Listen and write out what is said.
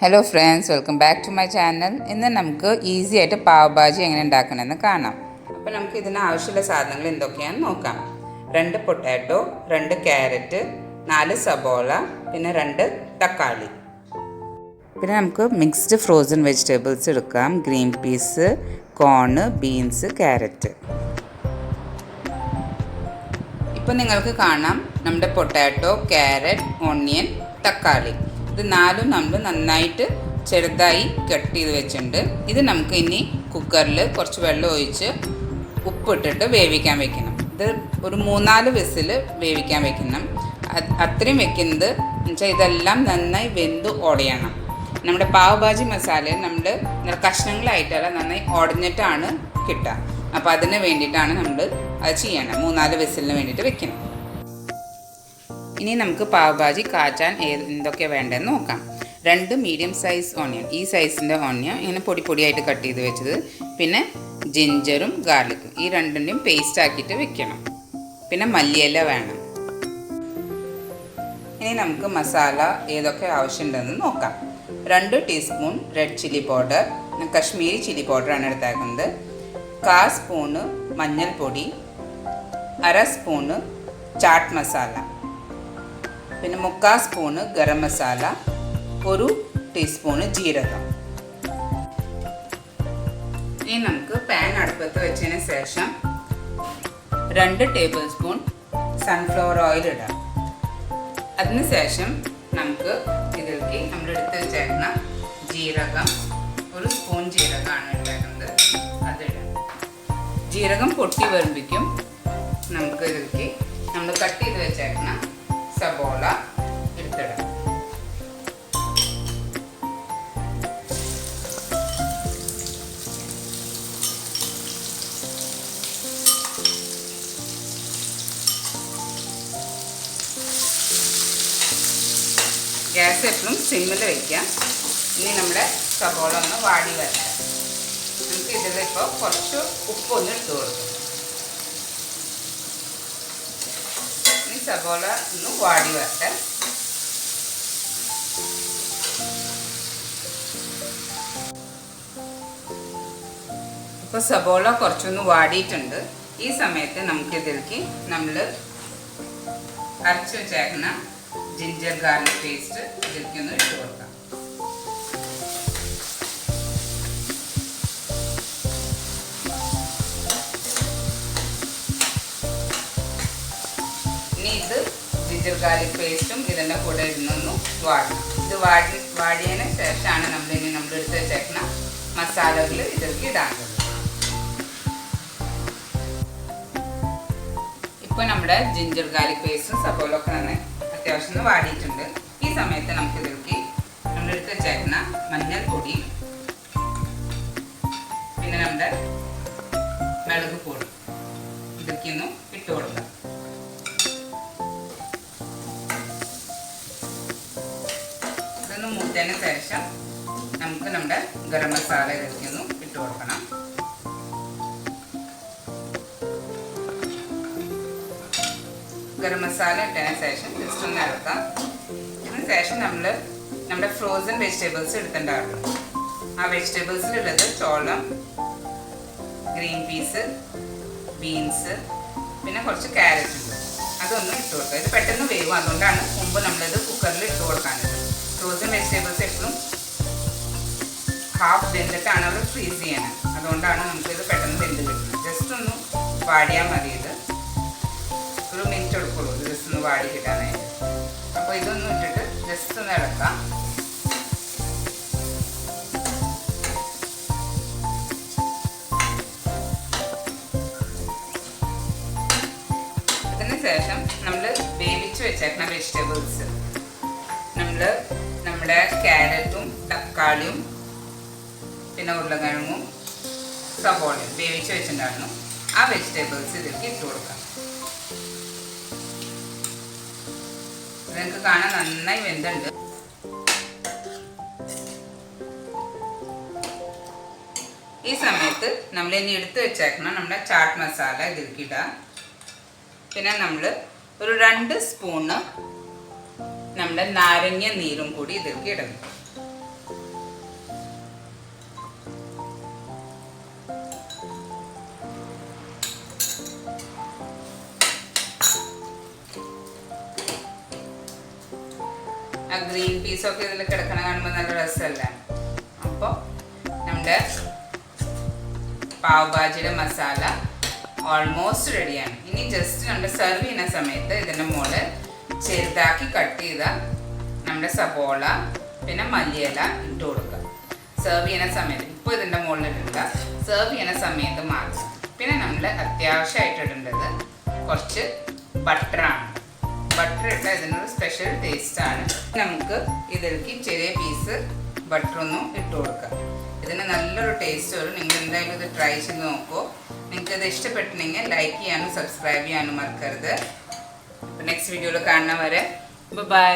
Hello friends, welcome back to my channel. ഇന്ന് നമുക്ക് easy ആയിട്ട് പാവ് ഭാജി എങ്ങനെ ഉണ്ടാക്കണമെന്ന് കാണാം. അപ്പോൾ നമുക്ക് ഇതിന് ആവശ്യമുള്ള സാധനങ്ങൾ എന്തൊക്കെയാണെന്ന് നോക്കാം. 2 പൊട്ടാറ്റോ, 2 ക്യാരറ്റ്, 4 സബോള, പിന്നെ 2 തക്കാളി. പിന്നെ നമുക്ക് മിക്സ്ഡ് ഫ്രോസൺ വെജിറ്റബിൾസ് എടുക്കാം. Green peas, cone, beans, carrot. ഇപ്പോൾ നിങ്ങൾക്ക് കാണാം നമ്മുടെ പൊട്ടാറ്റോ, ക്യാരറ്റ്, ഓണിയൻ, തക്കാളി. ഇത് 4 നമ്മൾ നന്നായിട്ട് ചെറുതായി കട്ട് ചെയ്ത് വെച്ചിട്ടുണ്ട്. ഇത് നമുക്ക് ഇനി കുക്കറിൽ കുറച്ച് വെള്ളം ഒഴിച്ച് ഉപ്പിട്ടിട്ട് വേവിക്കാൻ വെക്കണം. ഇത് ഒരു 3-4 വിസിൽ വേവിക്കാൻ വെക്കണം. അത്രയും വെക്കുന്നത് എന്നുവെച്ചാൽ ഇതെല്ലാം നന്നായി വെന്ത് ഉടയണം. നമ്മുടെ പാവ് ഭാജി മസാല നമ്മുടെ കഷ്ണങ്ങളായിട്ടല്ല, നന്നായി ഉടഞ്ഞിട്ടാണ് കിട്ടുക. അപ്പോൾ അതിന് വേണ്ടിയിട്ടാണ് നമ്മൾ അത് ചെയ്യണം. 3-4 വിസിലിന് വേണ്ടിയിട്ട് വെക്കണം. ഇനി നമുക്ക് പാവ് ഭാജി കാച്ചാൻ എന്തൊക്കെയാണ് വേണ്ടതെന്ന് നോക്കാം. 2 മീഡിയം സൈസ് ഓണിയൻ, ഈ സൈസിൻ്റെ ഓണിയൻ ഇങ്ങനെ പൊടിയായിട്ട് കട്ട് ചെയ്ത് വെച്ചത്. പിന്നെ ജിഞ്ചറും ഗാർലിക്കും, ഈ രണ്ടിൻ്റെയും പേസ്റ്റ് ആക്കിയിട്ട് വെക്കണം. പിന്നെ മല്ലിയില വേണം. ഇനി നമുക്ക് മസാല ഏതൊക്കെ ആവശ്യമുണ്ടെന്ന് നോക്കാം. 2 teaspoon red chilli powder, Kashmiri chilli പൗഡറാണ് എടുത്തേക്കുന്നത്. 1/4 സ്പൂണ് മഞ്ഞൾപ്പൊടി, 1/2 സ്പൂണ് ചാട്ട് മസാല, പിന്നെ 3/4 സ്പൂണ് ഗരം മസാല, 1 ടീസ്പൂണ് ജീരകം. ഇനി നമുക്ക് പാൻ അടുപ്പത്ത് വെച്ചതിന് ശേഷം 2 ടേബിൾ സ്പൂൺ സൺഫ്ലവർ ഓയിൽ ഇടാം. അതിനുശേഷം നമുക്ക് ഇതിലേക്ക് നമ്മൾ എടുത്ത് വെച്ചേക്കുന്ന ജീരകം, 1 സ്പൂൺ ജീരകമാണ് ഇട്ടേക്കുന്നത്, അതിടാം. ജീരകം പൊട്ടി വരുമ്പോഴേക്കും നമുക്ക് ഇതിലേക്ക് നമ്മൾ കട്ട് ചെയ്ത് വെച്ചേക്കുന്ന സബോള എടുത്തിടാം. ഗ്യാസ് എപ്പോഴും സിമ്മിൽ വയ്ക്കാം. ഇനി നമ്മുടെ സബോള ഒന്ന് വാടി വരട്ടെ. നമുക്ക് ഇതിലിപ്പോൾ കുറച്ച് ഉപ്പൊന്ന് ഇട്ട് കൊടുക്കും. ഇനി സബോള ഒന്ന് വാടി വരട്ടെ. ഇപ്പോൾ സബോള കുറച്ചൊന്ന് വാടിയിട്ടുണ്ട്. ഈ സമയത്ത് നമുക്കിതിലേക്ക് നമ്മൾ അരച്ച് വെച്ചേക്കുന്ന ജിഞ്ചർ ഗാർലിക് പേസ്റ്റ് ഇതിലേക്ക് ഒന്ന് ഇട്ട് കൊടുക്കാം. ഇനി ഇത് ജിഞ്ചർ ഗാർലിക് പേസ്റ്റും ഇതിൻ്റെ കൂടെ ഇരുന്നൊന്ന് വാടണം. ഇത് വാടിയതിന് ശേഷമാണ് നമ്മൾ എടുത്ത് വെച്ചേക്കുന്ന മസാലകൾ ഇതിലേക്ക് ഇടാനുള്ളത്. ഇപ്പോൾ നമ്മുടെ ജിഞ്ചർ ഗാർലിക് പേസ്റ്റും സബോളൊക്കെ നന്നായി അത്യാവശ്യം വാടിയിട്ടുണ്ട്. ഈ സമയത്ത് നമുക്ക് ഇതിലേക്ക് നമ്മളെടുത്ത് വെച്ചേക്കുന്ന മഞ്ഞൾപ്പൊടി, പിന്നെ നമ്മുടെ മുളക് പൊടി ഇതൊക്കെയൊന്ന് ഇട്ട് കൊടുക്കാം. ഇതൊന്ന് മൂത്തതിന് ശേഷം നമുക്ക് നമ്മുടെ ഗരം മസാല ഇതിലേക്കൊന്ന് ഇട്ട് കൊടുക്കണം. ഗരം മസാല ഇട്ടതിന് ശേഷം ജസ്റ്റ് ഒന്ന് ഇളക്കാം. ഇതിന് ശേഷം നമ്മുടെ ഫ്രോസൺ വെജിറ്റബിൾസ് എടുത്തിട്ടുണ്ടായിരുന്നു. ആ വെജിറ്റബിൾസിലുള്ളത് ചോളം, ഗ്രീൻ പീസ്, ബീൻസ്, പിന്നെ കുറച്ച് ക്യാരറ്റ് ഉണ്ട്. അതൊന്നും ഇട്ട് കൊടുക്കുക. ഇത് പെട്ടെന്ന് വേവും, അതുകൊണ്ടാണ് മുമ്പ് നമ്മളിത് കുക്കറിൽ ഇട്ട് കൊടുക്കാനുള്ളത്. ഫ്രോസൺ വെജിറ്റബിൾസ് എപ്പോഴും ഹാഫ് വെന്തിട്ടാണ് അവർ ഫ്രീസ് ചെയ്യണം. അതുകൊണ്ടാണ് നമുക്കിത് പെട്ടെന്ന് വെന്ത് കിട്ടുന്നത്. ജസ്റ്റ് ഒന്ന് വാടിയാൽ മതി. ഇത് ഒരു മിനിറ്റ് എടുക്കുള്ളൂ ജസ്റ്റ് ഒന്ന് വാടി കിട്ടാനായിട്ട്. അപ്പോൾ ഇതൊന്നും ഇട്ടിട്ട് ജസ്റ്റ് ഒന്ന് ഇളക്കാം. ഇതിന് ശേഷം നമ്മൾ വേവിച്ച് വെച്ചേക്കുന്ന വെജിറ്റബിൾസ്, നമ്മുടെ ക്യാരറ്റും തക്കാളിയും പിന്നെ ഉരുളക്കിഴങ്ങും സബോളയും വേവിച്ച് വെച്ചിട്ടുണ്ടായിരുന്നു. ആ വെജിറ്റബിൾസ് ഇതിലേക്ക് ഇട്ട് കൊടുക്കാം. നിങ്ങൾക്ക് കാണാൻ നന്നായി വെന്തുണ്ട്. ഈ സമയത്ത് നമ്മൾ ഇനി എടുത്ത് വെച്ചേക്കണം നമ്മുടെ ചാട്ട് മസാല ഇതിലേക്ക് ഇടാം. പിന്നെ നമ്മൾ ഒരു 2 സ്പൂണ് നമ്മുടെ നാരങ്ങ നീരും കൂടി ഇതിലേക്ക് ഇടണം. ഗ്രീൻ പീസൊക്കെ ഇതിൽ കിടക്കണ കാണുമ്പോൾ നല്ല രസമല്ലേ. അപ്പോൾ നമ്മുടെ പാവ് ഭാജിയുടെ മസാല ഓൾമോസ്റ്റ് റെഡിയാണ്. ഇനി ജസ്റ്റ് നമ്മുടെ സെർവ് ചെയ്യുന്ന സമയത്ത് ഇതിൻ്റെ മുകളിൽ ചെറുതാക്കി കട്ട് ചെയ്ത നമ്മുടെ സബോള പിന്നെ മല്ലിയില ഇട്ട് കൊടുക്കുക. സെർവ് ചെയ്യുന്ന സമയത്ത് ഇപ്പോൾ ഇതിൻ്റെ മുകളിൽ ഇട്ടില്ല, സെർവ് ചെയ്യുന്ന സമയത്ത് മാത്രം. പിന്നെ നമ്മൾ അത്യാവശ്യമായിട്ട് ഇടേണ്ടത് കുറച്ച് ബട്ടറാണ്. ബട്ടർ ഇട്ടാൽ ഇതിനൊരു സ്പെഷ്യൽ ടേസ്റ്റാണ്. നമുക്ക് ഇതിലേക്ക് ചെറിയ പീസ് ബട്ടറൊന്നും ഇട്ട് കൊടുക്കാം. ഇതിന് നല്ലൊരു ടേസ്റ്റ് വരും. നിങ്ങൾ എന്തായാലും ഇത് ട്രൈ ചെയ്ത് നോക്കുമോ. നിങ്ങൾക്കിത് ഇഷ്ടപ്പെട്ടിട്ടുണ്ടെങ്കിൽ ലൈക്ക് ചെയ്യാനും സബ്സ്ക്രൈബ് ചെയ്യാനും മറക്കരുത്. അപ്പോൾ നെക്സ്റ്റ് വീഡിയോയിൽ കാണുന്ന വരെ ബൈ.